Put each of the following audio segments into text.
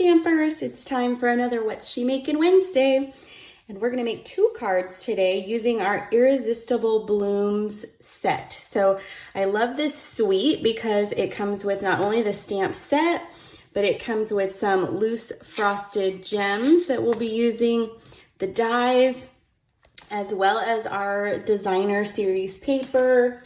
Stampers, it's time for another What's She Making Wednesday. And we're gonna make 2 cards today using our Irresistible Blooms set. So I love this suite because it comes with not only the stamp set, but it comes with some loose frosted gems that we'll be using, the dies, as well as our designer series paper.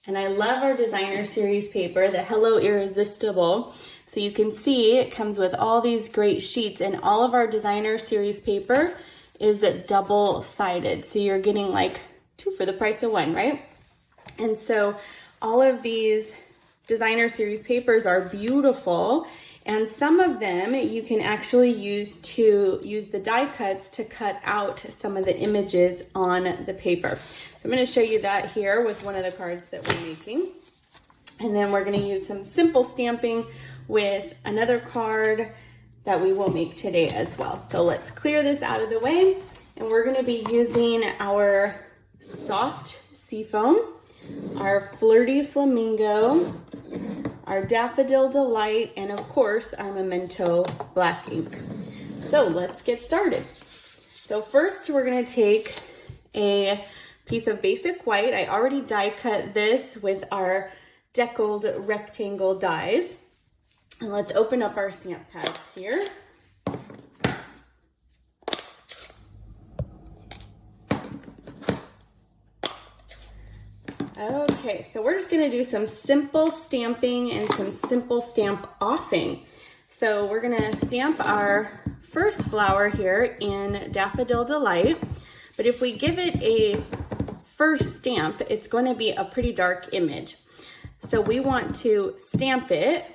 And I love our designer series paper, the Hello Irresistible. So you can see it comes with all these great sheets, and all of our designer series paper is double-sided. So you're getting like 2 for the price of 1, right? And so all of these designer series papers are beautiful, and some of them you can actually use the die cuts to cut out some of the images on the paper. So I'm going to show you that here with one of the cards that we're making. And then we're going to use some simple stamping with another card that we will make today as well. So let's clear this out of the way, and we're going to be using our soft seafoam, our flirty flamingo, our daffodil delight, and of course our memento black ink. So let's get started. So first we're going to take a piece of basic white. I already die cut this with our deckled rectangle dies. And let's open up our stamp pads here. Okay, so we're just gonna do some simple stamping and some simple stamp offing. So we're gonna stamp our first flower here in Daffodil Delight, but if we give it a first stamp, it's gonna be a pretty dark image. So we want to stamp it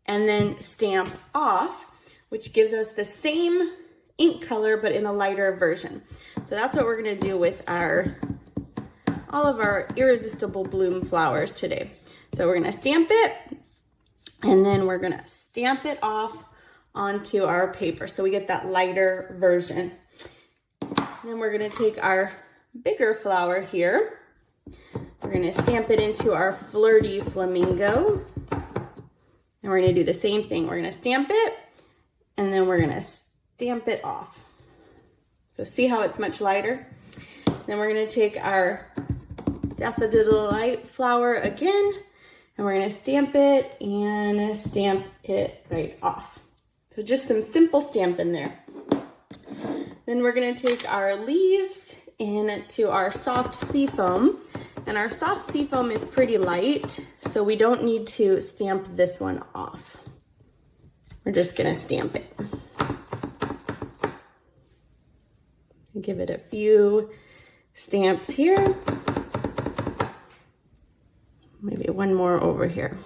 and then stamp off, which gives us the same ink color, but in a lighter version. So that's what we're gonna do with all of our Irresistible Bloom flowers today. So we're gonna stamp it, and then we're gonna stamp it off onto our paper so we get that lighter version. Then we're gonna take our bigger flower here. We're gonna stamp it into our flirty flamingo. And we're gonna do the same thing. We're gonna stamp it, and then we're gonna stamp it off. So see how it's much lighter? Then we're gonna take our Daffodil Delight flower again, and we're gonna stamp it and stamp it right off. So just some simple stamping there. Then we're gonna take our leaves into our soft seafoam, and our soft seafoam is pretty light, so we don't need to stamp this one off. We're just gonna stamp it. Give it a few stamps here. Maybe one more over here.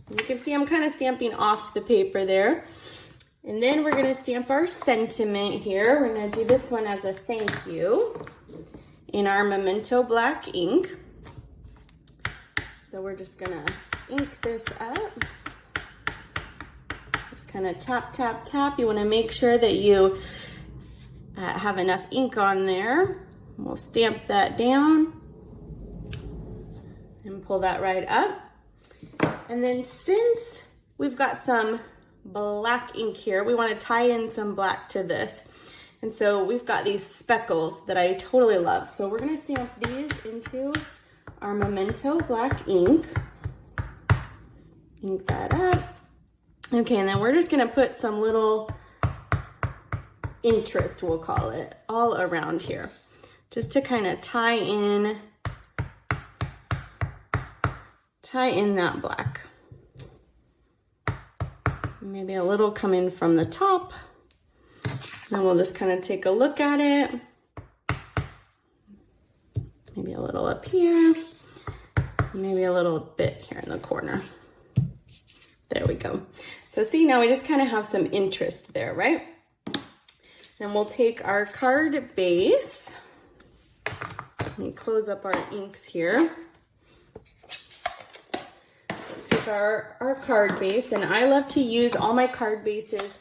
You can see I'm kind of stamping off the paper there. And then we're gonna stamp our sentiment here. We're gonna do this one as a thank you in our memento black ink. So we're just gonna ink this up. Just kind of tap, tap, tap. You wanna make sure that you have enough ink on there. We'll stamp that down and pull that right up. And then since we've got some black ink here, we want to tie in some black to this. And so we've got these speckles that I totally love. So we're going to stamp these into our memento black ink. Ink that up. Okay, and then we're just going to put some little interest, we'll call it, all around here, just to kind of tie in that black. Maybe a little coming from the top. Then we'll just kind of take a look at it. Maybe a little up here. Maybe a little bit here in the corner. There we go. So see, now we just kind of have some interest there, right? Then we'll take our card base and close up our inks here. Take our card base, and I love to use all my card bases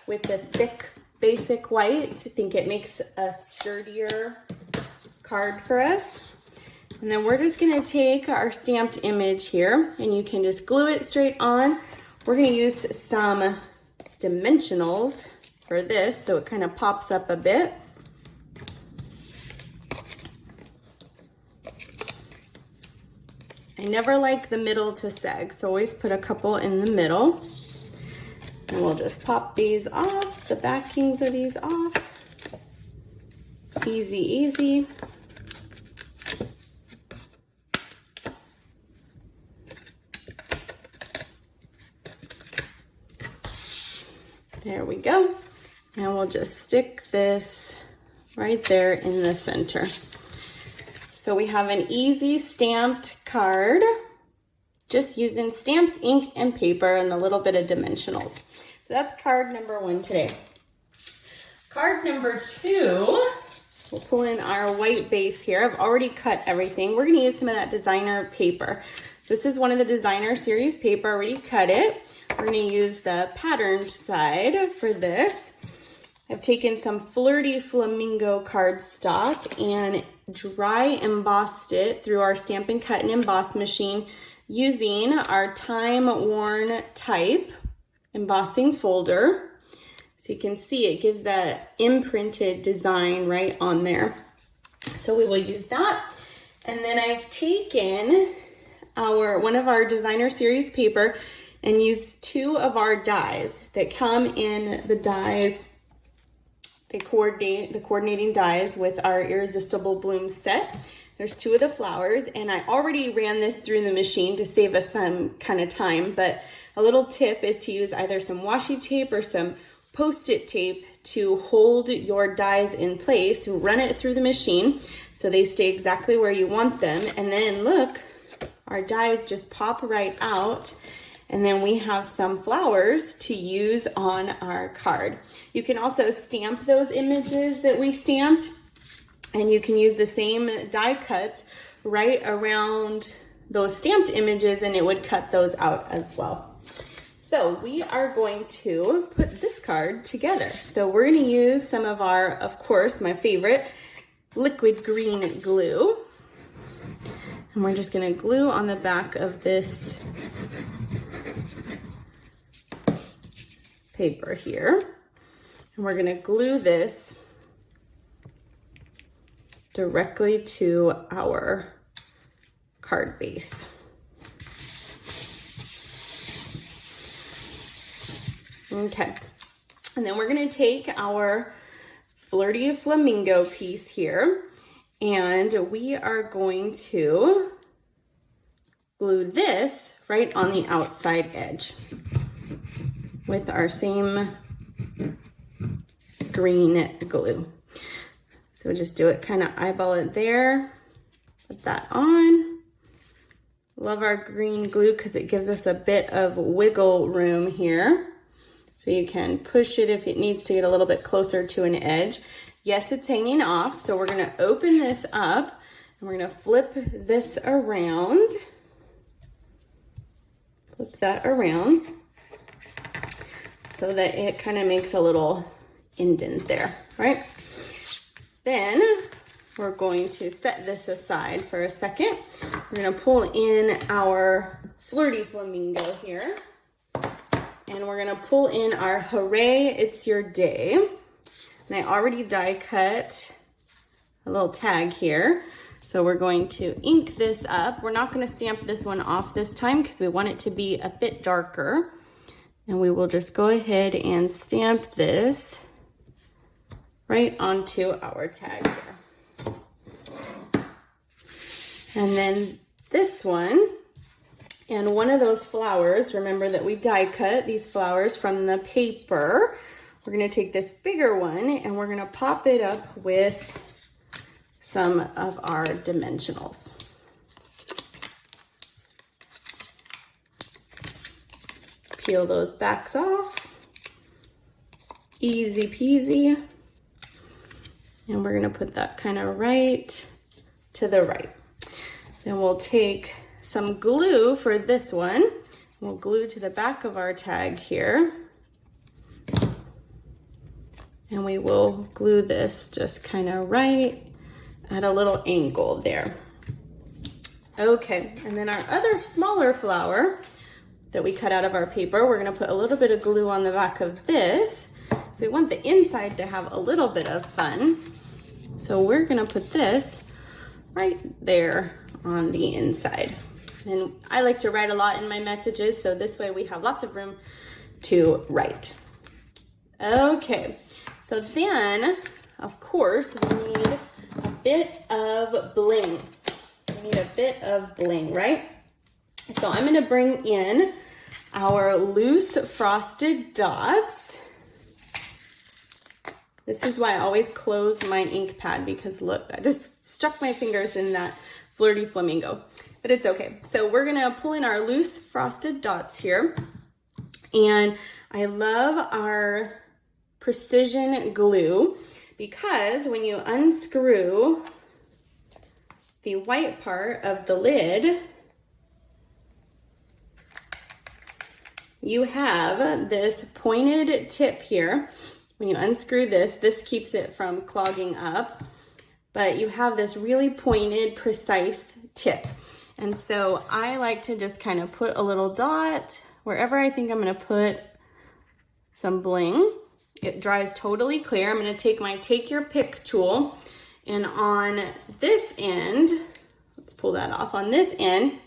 with the thick basic white. I think it makes a sturdier card for us. And then we're just gonna take our stamped image here, and you can just glue it straight on, We're gonna use some dimensionals for this so it kind of pops up a bit. I never like the middle to sag, so always put a couple in the middle. And we'll just pop these off, the backings of these off. Easy, easy. There we go. And we'll just stick this right there in the center. So we have an easy stamped card, just using stamps, ink, and paper, and a little bit of dimensionals. So that's card number 1 today. Card number 2, we'll pull in our white base here. I've already cut everything. We're gonna use some of that designer paper. This is one of the designer series paper, already cut it. We're gonna use the patterned side for this. I've taken some Flirty Flamingo cardstock and dry embossed it through our Stampin' Cut and Emboss machine using our time-worn type embossing folder. So you can see it gives that imprinted design right on there. So we will use that. And then I've taken one of our designer series paper and used 2 of our dies that come in the dies. They coordinate the coordinating dies with our Irresistible Bloom set. There's 2 of the flowers, and I already ran this through the machine to save us some kind of time, but a little tip is to use either some washi tape or some Post-it tape to hold your dies in place. Run it through the machine so they stay exactly where you want them, and then look, our dies just pop right out. And then we have some flowers to use on our card. You can also stamp those images that we stamped, and you can use the same die cuts right around those stamped images, and it would cut those out as well. So we are going to put this card together. So we're gonna use some of our, of course, my favorite, liquid green glue. And we're just gonna glue on the back of this paper here. And we're gonna glue this directly to our card base. Okay, and then we're gonna take our Flirty Flamingo piece here, and we are going to glue this right on the outside edge with our same green glue. So just do it, kind of eyeball it there, put that on. Love our green glue because it gives us a bit of wiggle room here. So you can push it if it needs to get a little bit closer to an edge. Yes, it's hanging off, so we're gonna open this up and we're gonna flip this around. Flip that around so that it kind of makes a little indent there, right? Then we're going to set this aside for a second. We're gonna pull in our Flirty Flamingo here, and we're gonna pull in our Hooray, It's Your Day. And I already die cut a little tag here. So we're going to ink this up. We're not gonna stamp this one off this time because we want it to be a bit darker. And we will just go ahead and stamp this right onto our tag here. And then this one, and one of those flowers, remember that we die cut these flowers from the paper. We're gonna take this bigger one and we're gonna pop it up with some of our dimensionals. Peel those backs off. Easy peasy. And we're gonna put that kind of right to the right. Then we'll take some glue for this one. We'll glue to the back of our tag here. And we will glue this just kind of right at a little angle there. Okay, and then our other smaller flower, that we cut out of our paper. We're gonna put a little bit of glue on the back of this. So we want the inside to have a little bit of fun. So we're gonna put this right there on the inside. And I like to write a lot in my messages, so this way we have lots of room to write. Okay, so then, of course, we need a bit of bling. We need a bit of bling, right? So I'm gonna bring in our loose frosted dots. This is why I always close my ink pad, because look, I just stuck my fingers in that flirty flamingo, but it's okay. So we're gonna pull in our loose frosted dots here. And I love our precision glue because when you unscrew the white part of the lid, you have this pointed tip here. When you unscrew this, this keeps it from clogging up, but you have this really pointed, precise tip. And so I like to just kind of put a little dot wherever I think I'm gonna put some bling. It dries totally clear. I'm gonna take my Take Your Pick tool, and on this end, let's pull that off. On this end,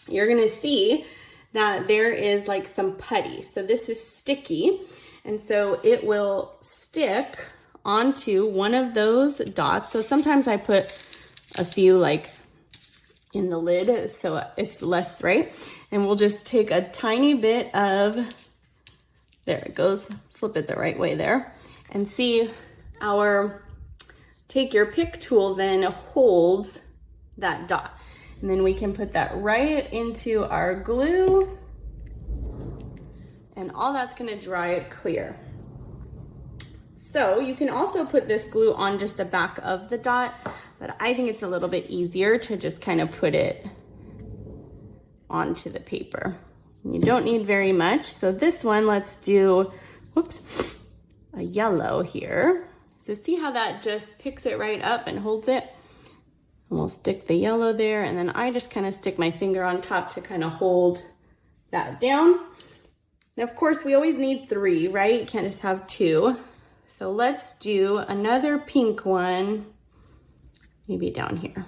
you're gonna see that there is like some putty. So this is sticky. And so it will stick onto one of those dots. So sometimes I put a few like in the lid so it's less, right? And we'll just take a tiny bit of, there it goes, flip it the right way there. And see, our Take Your Pick tool then holds that dot. And then we can put that right into our glue. And all that's gonna dry it clear. So you can also put this glue on just the back of the dot, but I think it's a little bit easier to just kind of put it onto the paper. You don't need very much. So this one, let's do, whoops, a yellow here. So see how that just picks it right up and holds it? And we'll stick the yellow there, and then I just kind of stick my finger on top to kind of hold that down. Now, of course, we always need 3, right? You can't just have 2. So let's do another pink one, maybe down here.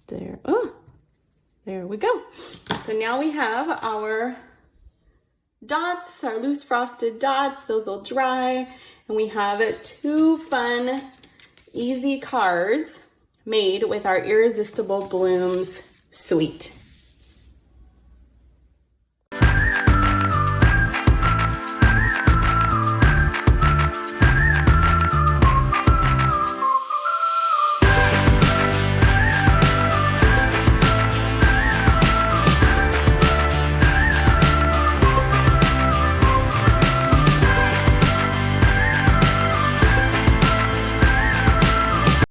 There, oh, there we go. So now we have our dots, our loose frosted dots. Those will dry, and we have 2 fun, easy cards made with our Irresistible Blooms suite.